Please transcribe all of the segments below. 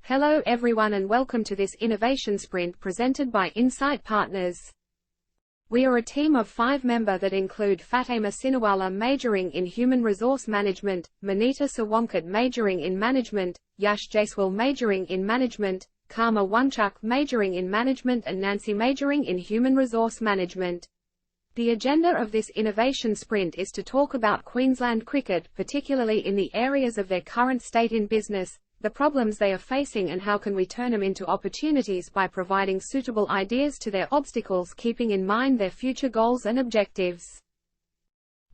Hello everyone and welcome to this Innovation Sprint presented by Insight Partners. We are a team of 5 members that include Fatima Sinawala majoring in Human Resource Management, Manita Sawamkat majoring in Management, Yash Jaiswal majoring in Management, Karma Wanchuk majoring in Management and Nancy majoring in Human Resource Management. The agenda of this Innovation Sprint is to talk about Queensland cricket, particularly in the areas of their current state in business, the problems they are facing and how can we turn them into opportunities by providing suitable ideas to their obstacles, keeping in mind their future goals and objectives.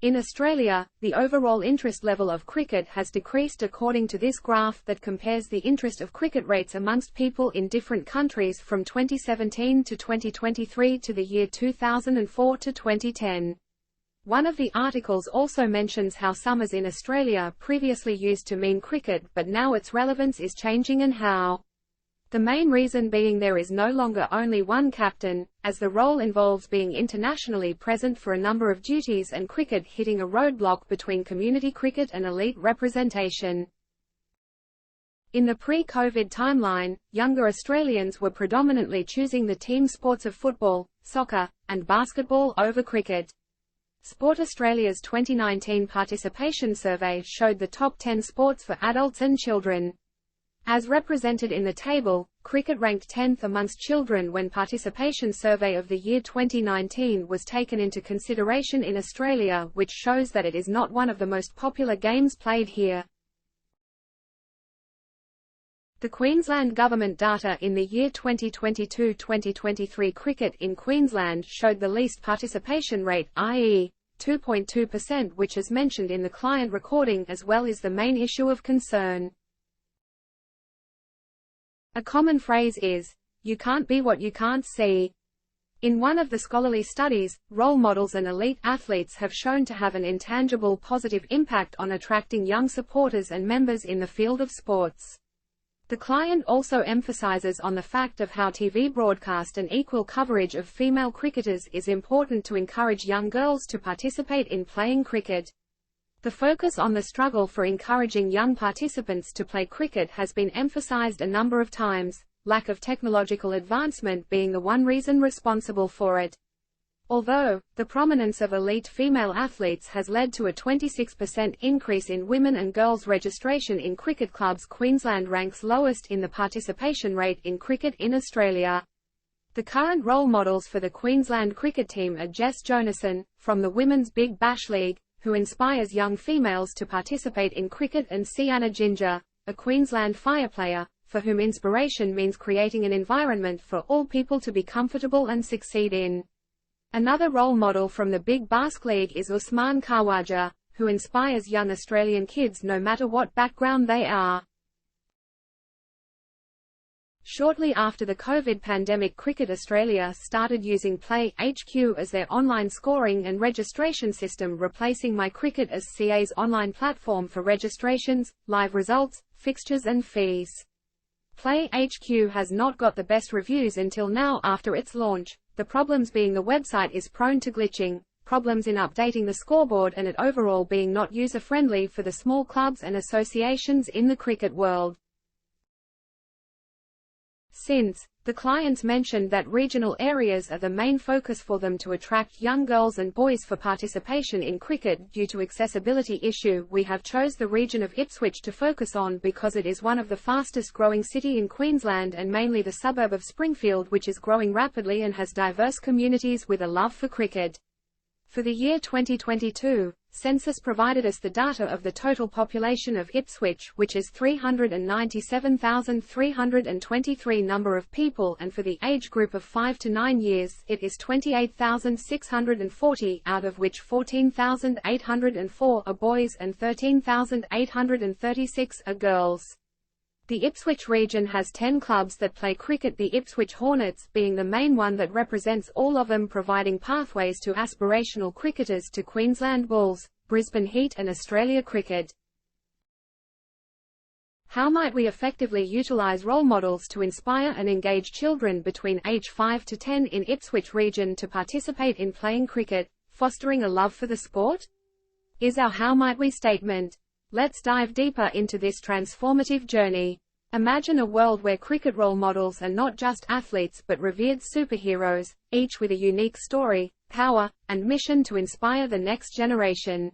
In Australia, the overall interest level of cricket has decreased according to this graph that compares the interest of cricket rates amongst people in different countries from 2017 to 2023 to the year 2004 to 2010. One of the articles also mentions how summers in Australia previously used to mean cricket, but now its relevance is changing and how. The main reason being there is no longer only one captain, as the role involves being internationally present for a number of duties and cricket hitting a roadblock between community cricket and elite representation. In the pre-COVID timeline, younger Australians were predominantly choosing the team sports of football, soccer, and basketball over cricket. Sport Australia's 2019 participation survey showed the top 10 sports for adults and children. As represented in the table, cricket ranked 10th amongst children when participation survey of the year 2019 was taken into consideration in Australia, which shows that it is not one of the most popular games played here. The Queensland Government data in the year 2022-2023 cricket in Queensland showed the least participation rate, i.e., 2.2%, which is mentioned in the client recording as well as the main issue of concern. A common phrase is, "You can't be what you can't see." In one of the scholarly studies, role models and elite athletes have shown to have an intangible positive impact on attracting young supporters and members in the field of sports. The client also emphasizes on the fact of how TV broadcast and equal coverage of female cricketers is important to encourage young girls to participate in playing cricket. The focus on the struggle for encouraging young participants to play cricket has been emphasized a number of times, lack of technological advancement being the one reason responsible for it. Although, the prominence of elite female athletes has led to a 26% increase in women and girls registration in cricket clubs, Queensland ranks lowest in the participation rate in cricket in Australia. The current role models for the Queensland cricket team are Jess Jonassen, from the Women's Big Bash League, who inspires young females to participate in cricket, and Sienna Ginger, a Queensland fire player, for whom inspiration means creating an environment for all people to be comfortable and succeed in. Another role model from the Big Bask League is Usman Khawaja, who inspires young Australian kids no matter what background they are. Shortly after the COVID pandemic, Cricket Australia started using Play HQ as their online scoring and registration system, replacing My Cricket as CA's online platform for registrations, live results, fixtures and fees. Play HQ has not got the best reviews until now after its launch, the problems being the website is prone to glitching, problems in updating the scoreboard and it overall being not user-friendly for the small clubs and associations in the cricket world. Since, the clients mentioned that regional areas are the main focus for them to attract young girls and boys for participation in cricket due to accessibility issue, we have chose the region of Ipswich to focus on because it is one of the fastest growing city in Queensland and mainly the suburb of Springfield, which is growing rapidly and has diverse communities with a love for cricket. For the year 2022, census provided us the data of the total population of Ipswich, which is 397,323 number of people, and for the age group of 5 to 9 years, it is 28,640, out of which 14,804 are boys and 13,836 are girls. The Ipswich region has 10 clubs that play cricket, the Ipswich Hornets being the main one that represents all of them, providing pathways to aspirational cricketers to Queensland Bulls, Brisbane Heat and Australia Cricket. How might we effectively utilise role models to inspire and engage children between age 5 to 10 in Ipswich region to participate in playing cricket, fostering a love for the sport? Is our How Might We statement. Let's dive deeper into this transformative journey. Imagine a world where cricket role models are not just athletes but revered superheroes, each with a unique story, power, and mission to inspire the next generation.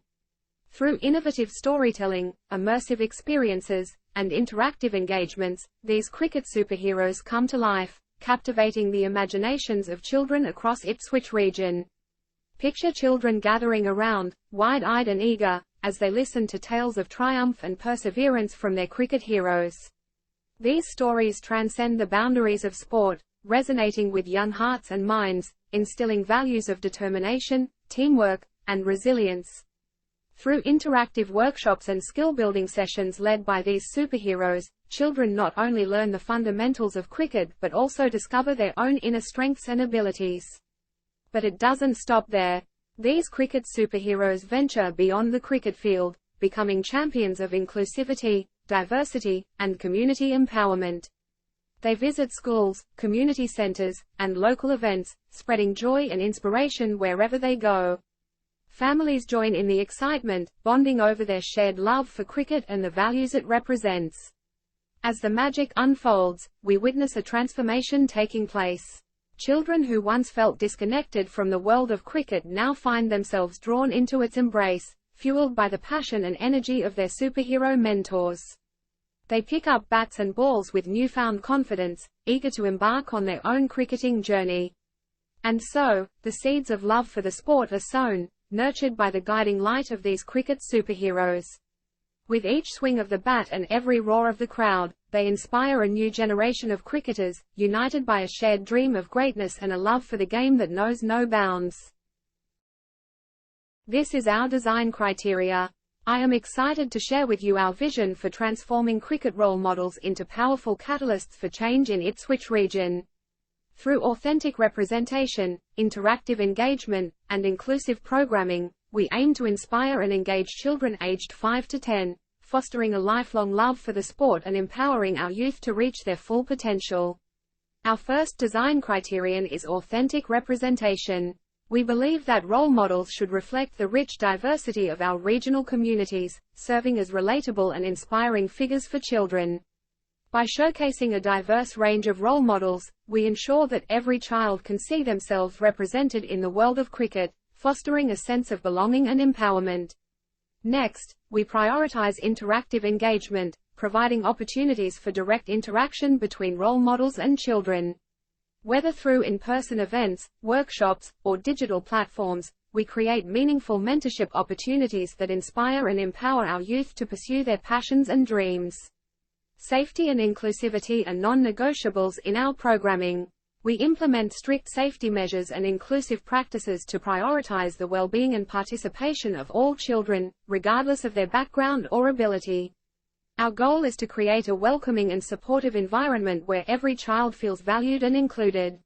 Through innovative storytelling, immersive experiences, and interactive engagements, these cricket superheroes come to life, captivating the imaginations of children across Ipswich region. Picture children gathering around, wide-eyed and eager, as they listen to tales of triumph and perseverance from their cricket heroes. These stories transcend the boundaries of sport, resonating with young hearts and minds, instilling values of determination, teamwork, and resilience. Through interactive workshops and skill-building sessions led by these superheroes, children not only learn the fundamentals of cricket but also discover their own inner strengths and abilities. But it doesn't stop there. These cricket superheroes venture beyond the cricket field, becoming champions of inclusivity, diversity, and community empowerment. They visit schools, community centers, and local events, spreading joy and inspiration wherever they go. Families join in the excitement, bonding over their shared love for cricket and the values it represents. As the magic unfolds, we witness a transformation taking place. Children who once felt disconnected from the world of cricket now find themselves drawn into its embrace, fueled by the passion and energy of their superhero mentors. They pick up bats and balls with newfound confidence, eager to embark on their own cricketing journey. And so, the seeds of love for the sport are sown, nurtured by the guiding light of these cricket superheroes. With each swing of the bat and every roar of the crowd, they inspire a new generation of cricketers, united by a shared dream of greatness and a love for the game that knows no bounds. This is our design criteria. I am excited to share with you our vision for transforming cricket role models into powerful catalysts for change in Ipswich region. Through authentic representation, interactive engagement, and inclusive programming, we aim to inspire and engage children aged 5 to 10, fostering a lifelong love for the sport and empowering our youth to reach their full potential. Our first design criterion is authentic representation. We believe that role models should reflect the rich diversity of our regional communities, serving as relatable and inspiring figures for children. By showcasing a diverse range of role models, we ensure that every child can see themselves represented in the world of cricket, fostering a sense of belonging and empowerment. Next, we prioritize interactive engagement, providing opportunities for direct interaction between role models and children. Whether through in-person events, workshops, or digital platforms, we create meaningful mentorship opportunities that inspire and empower our youth to pursue their passions and dreams. Safety and inclusivity are non-negotiables in our programming. We implement strict safety measures and inclusive practices to prioritize the well-being and participation of all children, regardless of their background or ability. Our goal is to create a welcoming and supportive environment where every child feels valued and included.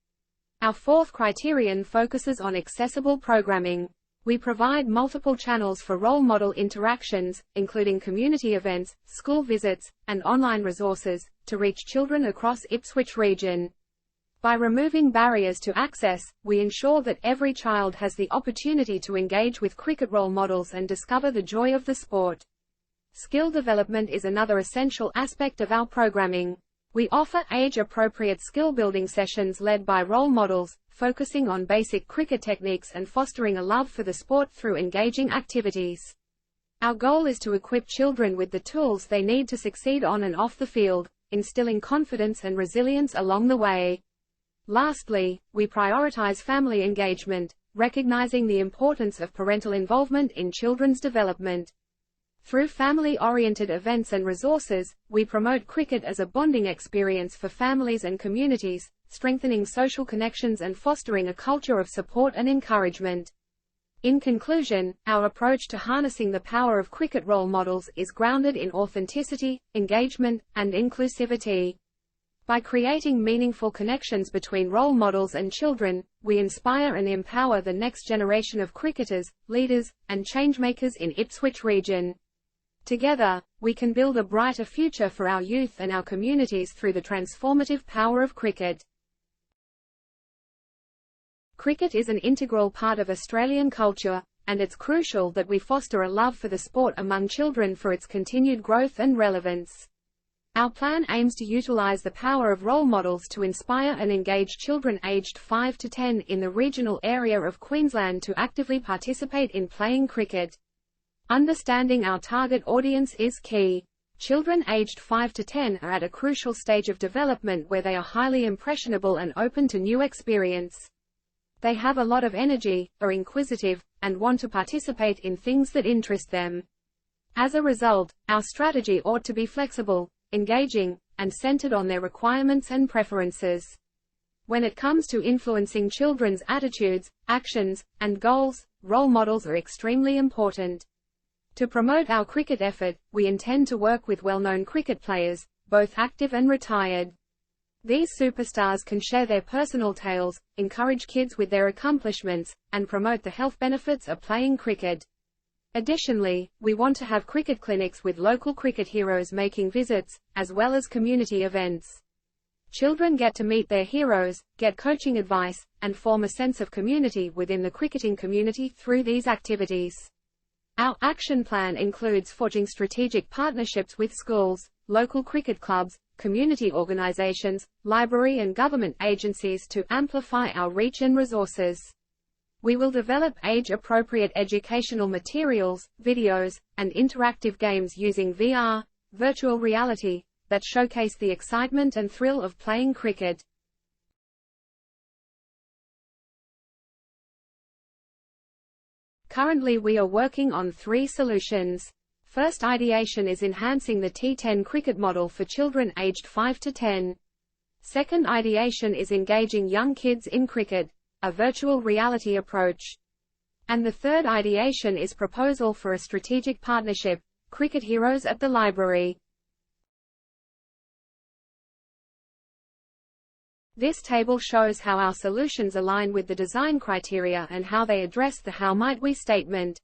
Our fourth criterion focuses on accessible programming. We provide multiple channels for role model interactions, including community events, school visits, and online resources, to reach children across Ipswich region. By removing barriers to access, we ensure that every child has the opportunity to engage with cricket role models and discover the joy of the sport. Skill development is another essential aspect of our programming. We offer age-appropriate skill-building sessions led by role models, focusing on basic cricket techniques and fostering a love for the sport through engaging activities. Our goal is to equip children with the tools they need to succeed on and off the field, instilling confidence and resilience along the way. Lastly, we prioritize family engagement, recognizing the importance of parental involvement in children's development. Through family-oriented events and resources, we promote cricket as a bonding experience for families and communities, strengthening social connections and fostering a culture of support and encouragement. In conclusion, our approach to harnessing the power of cricket role models is grounded in authenticity, engagement, and inclusivity. By creating meaningful connections between role models and children, we inspire and empower the next generation of cricketers, leaders, and changemakers in Ipswich region. Together, we can build a brighter future for our youth and our communities through the transformative power of cricket. Cricket is an integral part of Australian culture, and it's crucial that we foster a love for the sport among children for its continued growth and relevance. Our plan aims to utilize the power of role models to inspire and engage children aged 5 to 10 in the regional area of Queensland to actively participate in playing cricket. Understanding our target audience is key. Children aged 5 to 10 are at a crucial stage of development where they are highly impressionable and open to new experience. They have a lot of energy, are inquisitive, and want to participate in things that interest them. As a result, our strategy ought to be flexible, engaging, and centered on their requirements and preferences. When it comes to influencing children's attitudes, actions, and goals, role models are extremely important. To promote our cricket effort, we intend to work with well-known cricket players, both active and retired. These superstars can share their personal tales, encourage kids with their accomplishments, and promote the health benefits of playing cricket. Additionally, we want to have cricket clinics with local cricket heroes making visits, as well as community events. Children get to meet their heroes, get coaching advice, and form a sense of community within the cricketing community through these activities. Our action plan includes forging strategic partnerships with schools, local cricket clubs, community organizations, library and government agencies to amplify our reach and resources. We will develop age-appropriate educational materials, videos, and interactive games using VR, virtual reality, that showcase the excitement and thrill of playing cricket. Currently we are working on 3 solutions. First ideation is enhancing the T10 cricket model for children aged 5 to 10. Second ideation is engaging young kids in cricket, a virtual reality approach. And the third ideation is proposal for a strategic partnership, cricket heroes at the library. This table shows how our solutions align with the design criteria and how they address the how might we statement.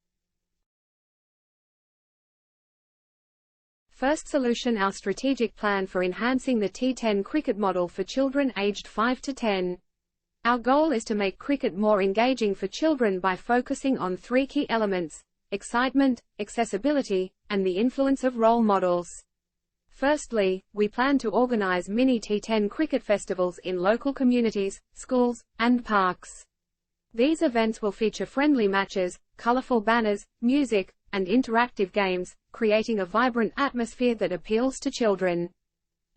First solution: our strategic plan for enhancing the T10 cricket model for children aged 5 to 10. Our goal is to make cricket more engaging for children by focusing on 3 key elements: excitement, accessibility, and the influence of role models. Firstly, we plan to organize mini T10 cricket festivals in local communities, schools, and parks. These events will feature friendly matches, colorful banners, music, and interactive games, creating a vibrant atmosphere that appeals to children.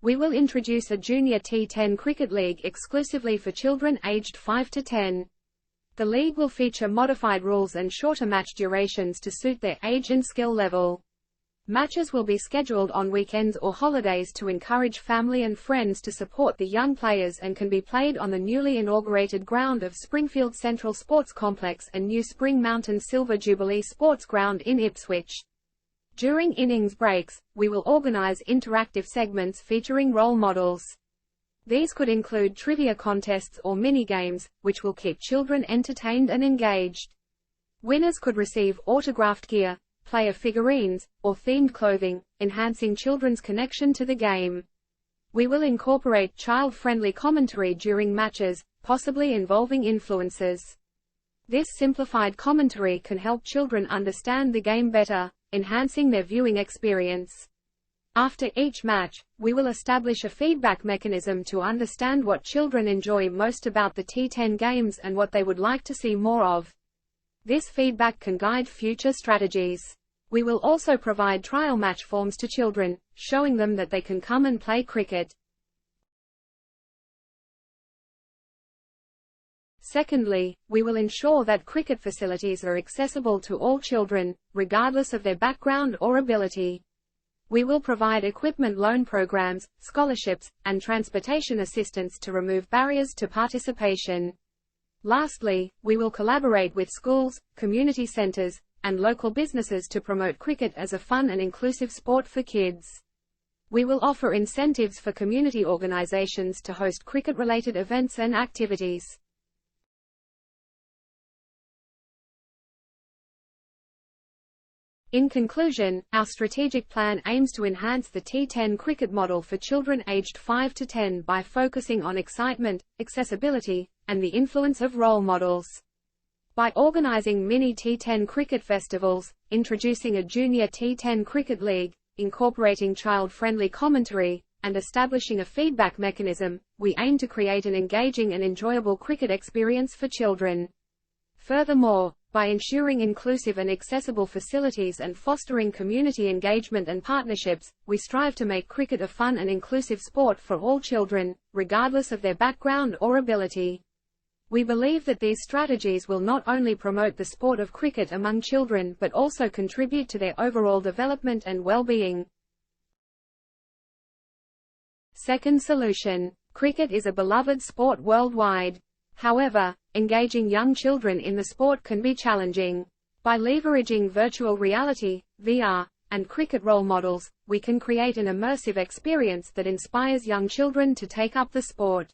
We will introduce a junior T10 cricket league exclusively for children aged 5 to 10. The league will feature modified rules and shorter match durations to suit their age and skill level. Matches will be scheduled on weekends or holidays to encourage family and friends to support the young players and can be played on the newly inaugurated ground of Springfield Central Sports Complex and new Spring Mountain Silver Jubilee Sports Ground in Ipswich. During innings breaks, we will organize interactive segments featuring role models. These could include trivia contests or mini-games, which will keep children entertained and engaged. Winners could receive autographed gear, player figurines, or themed clothing, enhancing children's connection to the game. We will incorporate child-friendly commentary during matches, possibly involving influencers. This simplified commentary can help children understand the game better, enhancing their viewing experience. After each match, we will establish a feedback mechanism to understand what children enjoy most about the T10 games and what they would like to see more of. This feedback can guide future strategies. We will also provide trial match forms to children, showing them that they can come and play cricket. Secondly, we will ensure that cricket facilities are accessible to all children, regardless of their background or ability. We will provide equipment loan programs, scholarships, and transportation assistance to remove barriers to participation. Lastly, we will collaborate with schools, community centers, and local businesses to promote cricket as a fun and inclusive sport for kids. We will offer incentives for community organizations to host cricket-related events and activities. In conclusion, our strategic plan aims to enhance the T10 cricket model for children aged 5 to 10 by focusing on excitement, accessibility, and the influence of role models. By organizing mini T10 cricket festivals, introducing a junior T10 cricket league, incorporating child-friendly commentary, and establishing a feedback mechanism, we aim to create an engaging and enjoyable cricket experience for children. Furthermore, by ensuring inclusive and accessible facilities and fostering community engagement and partnerships, we strive to make cricket a fun and inclusive sport for all children, regardless of their background or ability. We believe that these strategies will not only promote the sport of cricket among children but also contribute to their overall development and well-being. Second solution. Cricket is a beloved sport worldwide. However, engaging young children in the sport can be challenging. By leveraging virtual reality, VR, and cricket role models, we can create an immersive experience that inspires young children to take up the sport.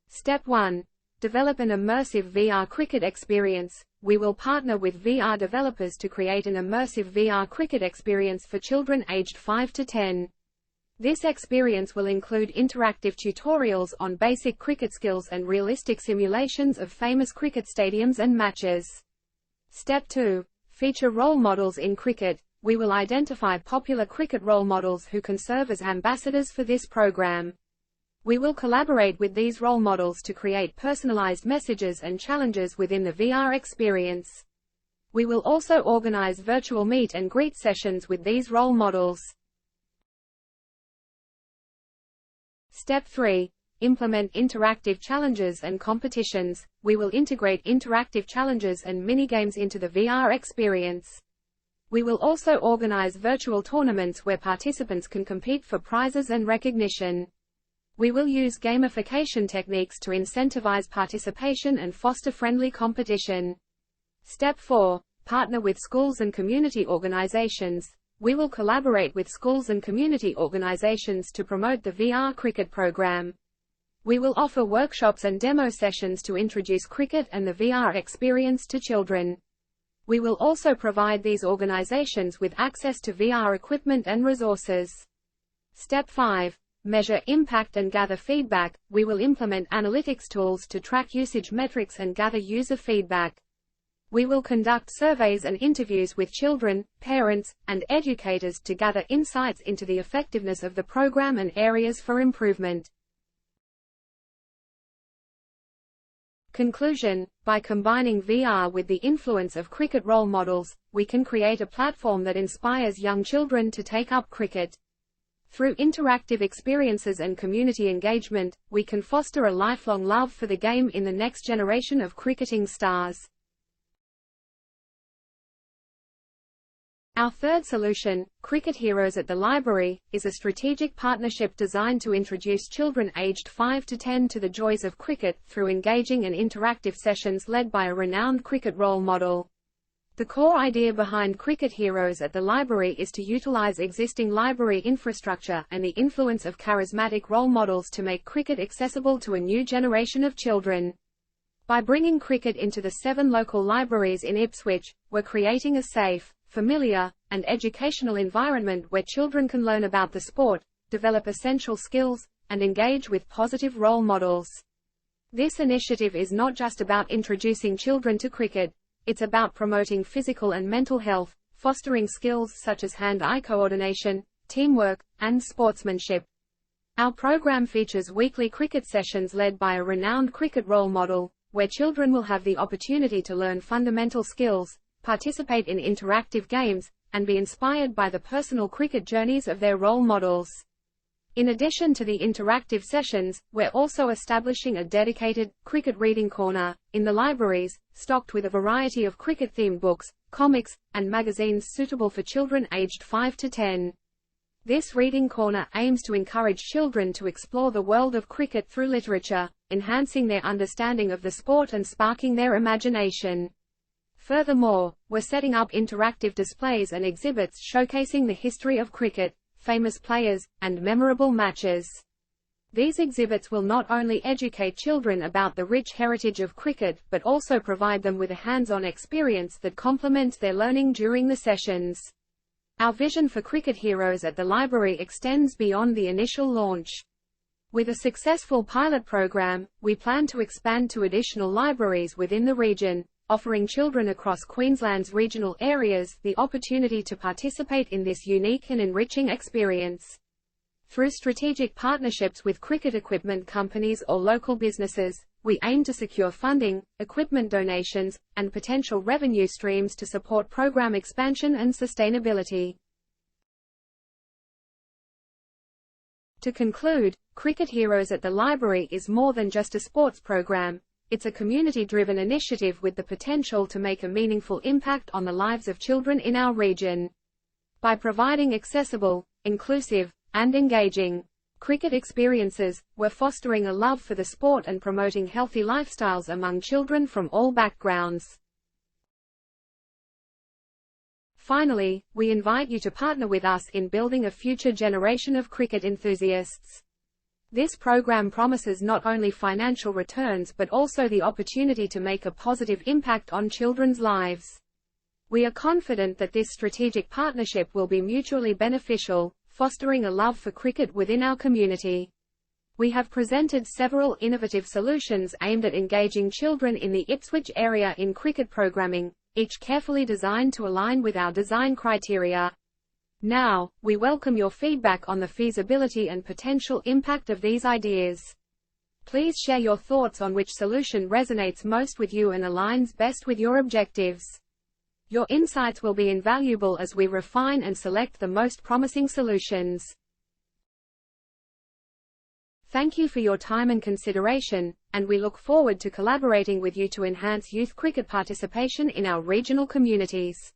Step 1. Develop an immersive VR cricket experience. We will partner with VR developers to create an immersive VR cricket experience for children aged 5 to 10. This experience will include interactive tutorials on basic cricket skills and realistic simulations of famous cricket stadiums and matches. Step 2. Feature role models in cricket. We will identify popular cricket role models who can serve as ambassadors for this program. We will collaborate with these role models to create personalized messages and challenges within the VR experience. We will also organize virtual meet and greet sessions with these role models. Step 3. Implement interactive challenges and competitions. We will integrate interactive challenges and minigames into the VR experience. We will also organize virtual tournaments where participants can compete for prizes and recognition. We will use gamification techniques to incentivize participation and foster friendly competition. Step 4. Partner with schools and community organizations. We will collaborate with schools and community organizations to promote the VR cricket program. We will offer workshops and demo sessions to introduce cricket and the VR experience to children. We will also provide these organizations with access to VR equipment and resources. Step 5. Measure impact and gather feedback. We will implement analytics tools to track usage metrics and gather user feedback. We will conduct surveys and interviews with children, parents, and educators to gather insights into the effectiveness of the program and areas for improvement. Conclusion. By combining VR with the influence of cricket role models, we can create a platform that inspires young children to take up cricket. Through interactive experiences and community engagement, we can foster a lifelong love for the game in the next generation of cricketing stars. Our third solution, Cricket Heroes at the Library, is a strategic partnership designed to introduce children aged 5 to 10 to the joys of cricket through engaging and interactive sessions led by a renowned cricket role model. The core idea behind Cricket Heroes at the Library is to utilize existing library infrastructure and the influence of charismatic role models to make cricket accessible to a new generation of children. By bringing cricket into the 7 local libraries in Ipswich, we're creating a safe, familiar, and educational environment where children can learn about the sport, develop essential skills, and engage with positive role models. This initiative is not just about introducing children to cricket, it's about promoting physical and mental health, fostering skills such as hand-eye coordination, teamwork, and sportsmanship. Our program features weekly cricket sessions led by a renowned cricket role model, where children will have the opportunity to learn fundamental skills, participate in interactive games, and be inspired by the personal cricket journeys of their role models. In addition to the interactive sessions, we're also establishing a dedicated cricket reading corner in the libraries, stocked with a variety of cricket-themed books, comics, and magazines suitable for children aged 5 to 10. This reading corner aims to encourage children to explore the world of cricket through literature, enhancing their understanding of the sport and sparking their imagination. Furthermore, we're setting up interactive displays and exhibits showcasing the history of cricket, famous players, and memorable matches. These exhibits will not only educate children about the rich heritage of cricket but also provide them with a hands-on experience that complements their learning during the sessions. Our vision for Cricket Heroes at the Library extends beyond the initial launch. With a successful pilot program, we plan to expand to additional libraries within the region, offering children across Queensland's regional areas the opportunity to participate in this unique and enriching experience. Through strategic partnerships with cricket equipment companies or local businesses, we aim to secure funding, equipment donations, and potential revenue streams to support program expansion and sustainability. To conclude, Cricket Heroes at the Library is more than just a sports program. It's a community-driven initiative with the potential to make a meaningful impact on the lives of children in our region. By providing accessible, inclusive, and engaging cricket experiences, we're fostering a love for the sport and promoting healthy lifestyles among children from all backgrounds. Finally, we invite you to partner with us in building a future generation of cricket enthusiasts. This program promises not only financial returns but also the opportunity to make a positive impact on children's lives. We are confident that this strategic partnership will be mutually beneficial, fostering a love for cricket within our community. We have presented several innovative solutions aimed at engaging children in the Ipswich area in cricket programming, each carefully designed to align with our design criteria. Now, we welcome your feedback on the feasibility and potential impact of these ideas. Please share your thoughts on which solution resonates most with you and aligns best with your objectives. Your insights will be invaluable as we refine and select the most promising solutions. Thank you for your time and consideration, and we look forward to collaborating with you to enhance youth cricket participation in our regional communities.